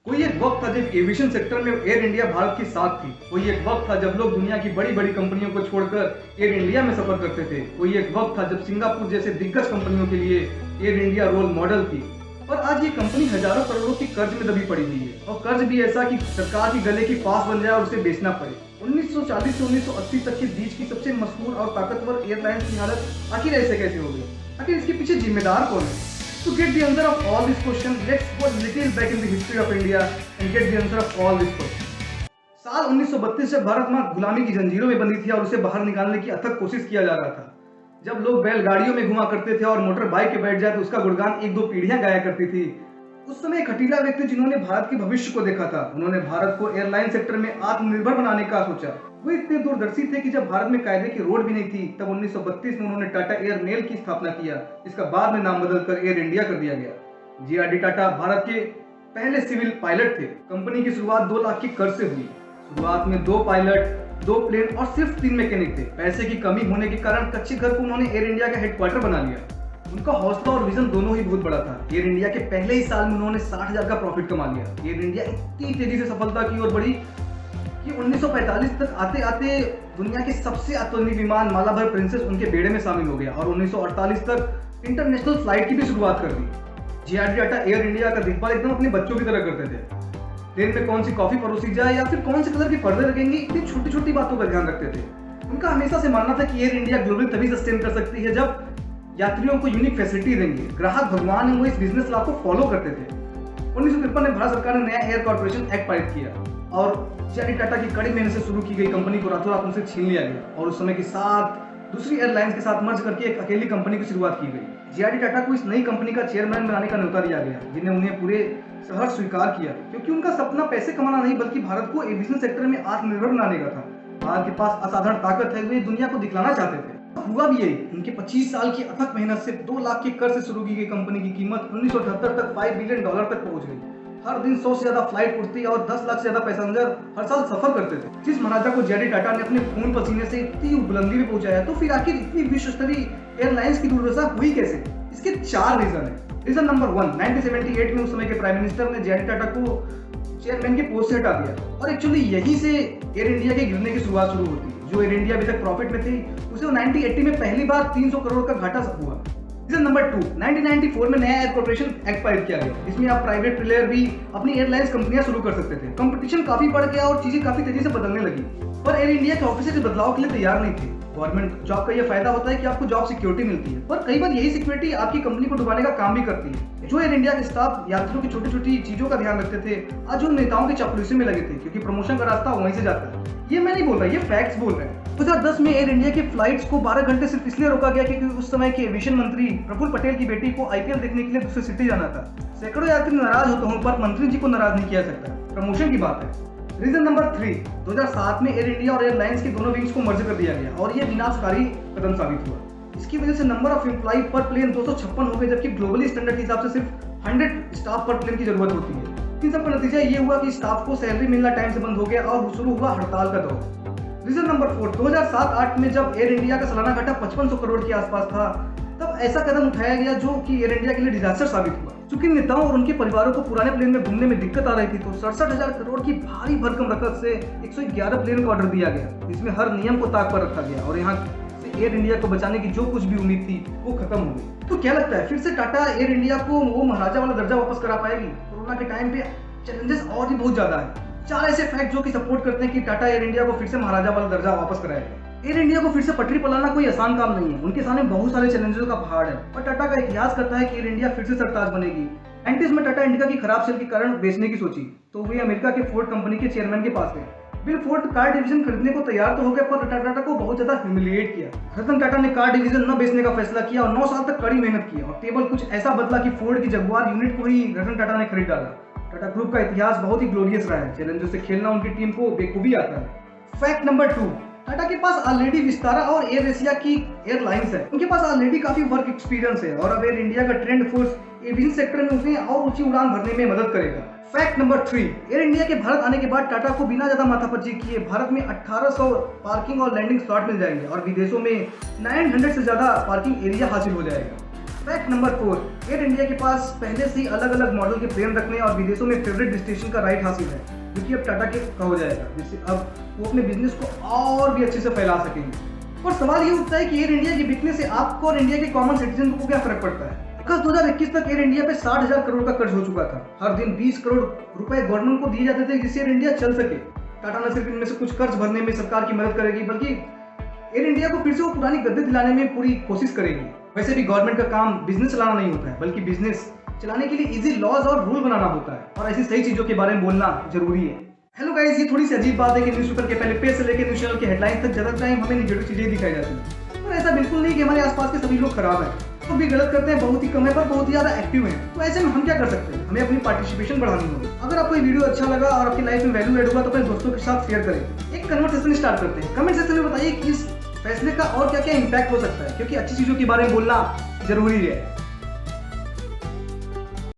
कोई एक वक्त था जब एविएशन सेक्टर में एयर इंडिया भारत की साख थी। कोई एक वक्त था जब लोग दुनिया की बड़ी बड़ी कंपनियों को छोड़कर एयर इंडिया में सफर करते थे। कोई एक वक्त था जब सिंगापुर जैसे दिग्गज कंपनियों के लिए एयर इंडिया रोल मॉडल थी। और आज ये कंपनी हजारों करोड़ों की कर्ज में दबी पड़ी हुई है, और कर्ज भी ऐसा कि सरकार की गले की फांस बन जाए और उसे बेचना पड़े। 1940 से 1980 तक के बीच की सबसे मशहूर और ताकतवर एयरलाइंस की हालत आखिर ऐसे कैसे हो गई? आखिर इसके पीछे जिम्मेदार कौन है? To get the answer of all these questions, let's go little back in the history of India and get the answer of all these questions. साल 1932 से भारत मां गुलामी की जंजीरों में बंधी थी और उसे बाहर निकालने की अथक कोशिश किया जा रहा था। जब लोग बैलगाड़ियों में घुमा करते थे और मोटर बाइक पे बैठ जाए तो उसका गुणगान एक दो पीढ़ियां गाया करती थी। उस समय एक हठीला व्यक्ति जिन्होंने भारत के भविष्य को देखा था, उन्होंने भारत को एयरलाइन सेक्टर में आत्मनिर्भर बनाने का सोचा। वो इतने दूरदर्शी थे कि जब भारत में कायदे की रोड भी नहीं थी, तब 1932 में उन्होंने टाटा एयर मेल की स्थापना किया। इसका बाद में नाम बदलकर एयर इंडिया कर दिया गया। जे.आर.डी. टाटा भारत के पहले सिविल पायलट थे। कंपनी की शुरुआत 2 लाख की कर्ज से हुई। शुरुआत में 2 पायलट, 2 प्लेन और सिर्फ 3 मैकेनिक थे। पैसे की कमी होने के कारण कच्चे घर को उन्होंने एयर इंडिया का हेडक्वार्टर बना लिया। उनका हौसला और विजन दोनों ही बहुत बड़ा था। एयर इंडिया के पहले ही साल में उन्होंने 60,000 का प्रॉफिट कमा लिया। एयर इंडिया इतनी तेजी से सफलता की ओर बढ़ी कि 1945 तक आते आते दुनिया के सबसे आधुनिक विमान मालाबार प्रिंसेस उनके बेड़े में शामिल हो गया और 1948 तक इंटरनेशनल फ्लाइट की भी शुरुआत कर दी। जे.आर.डी. टाटा एयर इंडिया का देखभाल एकदम अपने बच्चों की तरह करते थे। प्लेन में कौन सी कॉफी परोसी जाए या फिर कौन से कलर के पर्दे लगेंगे, इतनी छोटी छोटी बातों का ध्यान रखते थे। उनका हमेशा से मानना था कि एयर इंडिया ग्लोबली तभी सस्टेन कर सकती है जब यात्रियों को यूनिक फैसिलिटी देंगे। ग्राहक भगवान है, वो इस बिजनेस लॉ को फॉलो करते थे। 1953 में भारत सरकार ने नया एयर कॉर्पोरेशन एक्ट पारित किया और जे.आर.डी. टाटा की कड़ी मेहनत से शुरू की गई कंपनी को रातों रात उनसे छीन लिया गया और उस समय के साथ दूसरी एयरलाइंस के साथ मर्ज करके एक अकेली कंपनी की शुरुआत की गई। जे.आर.डी. टाटा को इस नई कंपनी का चेयरमैन बनाने का न्योता दिया गया, जिन्हें उन्हें पूरे सहर्ष स्वीकार किया, क्योंकि उनका सपना पैसे कमाना नहीं बल्कि भारत को एविएशन सेक्टर में आत्मनिर्भर बनाने का था। भारत के पास असाधारण ताकत है, वे दुनिया को दिखलाना चाहते थे। हुआ भी यही। उनके 25 साल की अथक मेहनत से 2 लाख के कर्ज से शुरू की गई कंपनी की कीमत 1978 तक $5 बिलियन तक पहुंच गई। हर दिन 100 से ज्यादा फ्लाइट उड़ती और 10 लाख से ज्यादा पैसेंजर हर साल सफर करते थे। जिस महाराजा को जे.आर.डी. टाटा ने अपने खून पसीने से इतनी बुलंदी में पहुंचाया, तो फिर आखिर इतनी विश्व स्तरीय एयरलाइंस की दुर्दशा हुई कैसे? इसके 4 रीजन है। रीजन नंबर 1, 1978 में उस समय के प्राइम मिनिस्टर ने जे.आर.डी. टाटा को चेयरमैन के पोस्ट से हटा दिया और एक्चुअली यहीं से एयर इंडिया के गिरने की शुरुआत शुरू होती है। जो एयर इंडिया अभी तक प्रॉफिट में थी, उसे 1980 में पहली बार 300 करोड़ का घाटा हुआ। रीजन नंबर 2, 1994 में नया एयर कॉर्पोरेशन एक्ट पारित किया गया, जिसमें आप प्राइवेट प्लेयर भी अपनी एयरलाइंस कंपनियां शुरू कर सकते थे। कंपटीशन काफी बढ़ गया और चीजें काफी तेजी से बदलने लगी, पर एयर इंडिया के ऑफिसर इस बदलाव के लिए तैयार नहीं थे। गवर्नमेंट जॉब का यह फायदा होता है कि आपको जॉब सिक्योरिटी मिलती है, पर कई बार यही सिक्योरिटी आपकी कंपनी को डुबाने का काम भी करती है। जो एयर इंडिया के स्टाफ यात्रियों की छोटी छोटी चीजों का ध्यान रखते थे, आज उन नेताओं के चापलूसी में लगे थे, क्योंकि प्रमोशन का रास्ता वहीं से जाता है। ये मैं नहीं बोल रहा, ये फैक्ट्स बोल रहे हैं। 2010 में एयर इंडिया के फ्लाइट्स को 12 घंटे सिर्फ इसलिए रोका गया क्योंकि उस समय के एविएशन मंत्री प्रफुल्ल पटेल की बेटी को आईपीएल देखने के लिए दूसरे सिटी जाना था। सैकड़ों यात्री नाराज होते हों, पर मंत्री जी को नाराज नहीं किया सकता। प्रमोशन की बात है। रीजन नंबर 3, 2007 में एयर इंडिया और एयरलाइंस के दोनों विंग्स को मर्ज कर दिया गया और यह विनाशकारी कदम साबित हुआ। इसकी वजह से नंबर ऑफ एम्प्लॉय पर प्लेन 256 हो गए, जबकि ग्लोबली स्टैंडर्ड के हिसाब से सिर्फ 100 स्टाफ पर प्लेन की जरूरत होती है। इन सब का नतीजा ये हुआ कि स्टाफ को सैलरी मिलना टाइम से बंद हो गया और शुरू हुआ हड़ताल का दौर। रीजन नंबर 4, 2007-8 में जब एयर इंडिया का सालाना घाटा 5500 करोड़ के आसपास था, तब ऐसा कदम उठाया गया जो कि एयर इंडिया के लिए डिजास्टर साबित हुआ। चूंकि नेताओं और उनके परिवारों को पुराने प्लेन में घूमने में दिक्कत आ रही थी, तो 67,000 करोड़ की भारी भरकम रकम से 111 प्लेन का ऑर्डर दिया गया, जिसमें हर नियम को ताक पर रखा गया और यहाँ से एयर इंडिया को बचाने की जो कुछ भी उम्मीद थी वो खत्म हो गई। तो क्या लगता है, फिर से टाटा एयर इंडिया को वो महाराजा वाला दर्जा वापस करा पाएगी? कोरोना के टाइम पे चैलेंजेस और भी बहुत ज्यादा है। 4 ऐसे फैक्ट जो कि सपोर्ट करते हैं कि टाटा एयर इंडिया को फिर से महाराजा वाला दर्जा वापस कराएगा। एयर इंडिया को फिर से पटरी पर लाना कोई आसान काम नहीं है, उनके सामने बहुत सारे चैलेंजेस का पहाड़ है, पर टाटा का इतिहास करता है कि एयर इंडिया फिर से सरताज बनेगी। 90s में टाटा इंडिका की खराब सेल के कारण बेचने की सोची, तो वे अमेरिका के फोर्ड कंपनी के चेयरमैन के पास गए। बिल फोर्ड कार डिवीजन खरीदने को तैयार तो हो गए, पर टाटा को बहुत ज्यादा ह्यूमिलिएट किया। रतन टाटा ने कार डिवीजन न बेचने का फैसला किया और 9 साल तक कड़ी मेहनत की और टेबल कुछ ऐसा बदला कि फोर्ड की जगुआर यूनिट को ही रतन टाटा ने खरीद डाला। टाटा ग्रुप का इतिहास बहुत ही ग्लोरियस रहा है, चैलेंजों से खेलना उनकी टीम को बेखूबी आता है। फैक्ट नंबर 2, टाटा के पास ऑलरेडी विस्तारा और एयर एशिया की एयरलाइंस है। उनके पास ऑलरेडी काफी वर्क एक्सपीरियंस है और अब एयर इंडिया का ट्रेंड फोर्स एविएशन सेक्टर में उसे और ऊंची उड़ान भरने में मदद करेगा। फैक्ट नंबर 3, एयर इंडिया के भारत आने के बाद टाटा को बिना ज्यादा माथापच्ची किए भारत में 1800 पार्किंग और लैंडिंग स्लॉट मिल जाएंगे और विदेशों में 900 से ज्यादा पार्किंग एरिया हासिल हो जाएगा। फैक्ट नंबर 4, एयर इंडिया के पास पहले से ही अलग अलग मॉडल के प्लेन रखने और विदेशों में फेवरेट डेस्टिनेशन का राइट हासिल है, जो कि अब टाटा के का हो जाएगा, जिससे अब वो अपने बिजनेस को और भी अच्छे से फैला सकेंगे। और सवाल ये उठता है कि एयर इंडिया के बिकने से आपको और इंडिया के कॉमन सिटीजन को क्या फर्क पड़ता है। अगस्त 2021 तक एयर इंडिया पे 60,000 करोड़ का कर्ज हो चुका था। हर दिन 20 करोड़ रुपए गवर्नमेंट को दिए जाते थे जिससे एयर इंडिया चल सके। टाटा न सिर्फ इनमें से कुछ कर्ज भरने में सरकार की मदद करेगी, बल्कि एयर इंडिया को फिर से वो पुरानी गद्दी दिलाने में पूरी कोशिश करेगी। वैसे भी गवर्नमेंट का काम बिजनेस चलाना नहीं होता है, बल्कि बिजनेस चलाने के लिए इजी लॉज और रूल बनाना होता है, और ऐसी सही चीजों के बारे में बोलना जरूरी है। हेलो गाइस, ये थोड़ी सी अजीब बात है कि न्यूज़पेपर के पहले पेज से लेकर न्यूज़ चैनल के हेडलाइन तक ज्यादा टाइम हमें नेगेटिव चीजें दिखाई जाती हैं। पर ऐसा बिल्कुल नहीं कि हमारे आसपास के सभी लोग खराब हैं। तो भी गलत करते हैं, बहुत ही कम है, पर बहुत ही ज्यादा एक्टिव हैं। तो ऐसे में हम क्या कर सकते हैं? हमें अपनी पार्टिसिपेशन बढ़ानी होगी। अगर आपको ये वीडियो अच्छा लगा और आपकी लाइफ में वैल्यू ऐड हुआ तो अपने दोस्तों के साथ शेयर करें। एक कन्वर्सेशन स्टार्ट करते हैं। कमेंट सेक्शन में बताइए कि इस फैसले का और क्या क्या इम्पैक्ट हो सकता है, क्योंकि अच्छी चीजों के बारे में बोलना जरूरी है।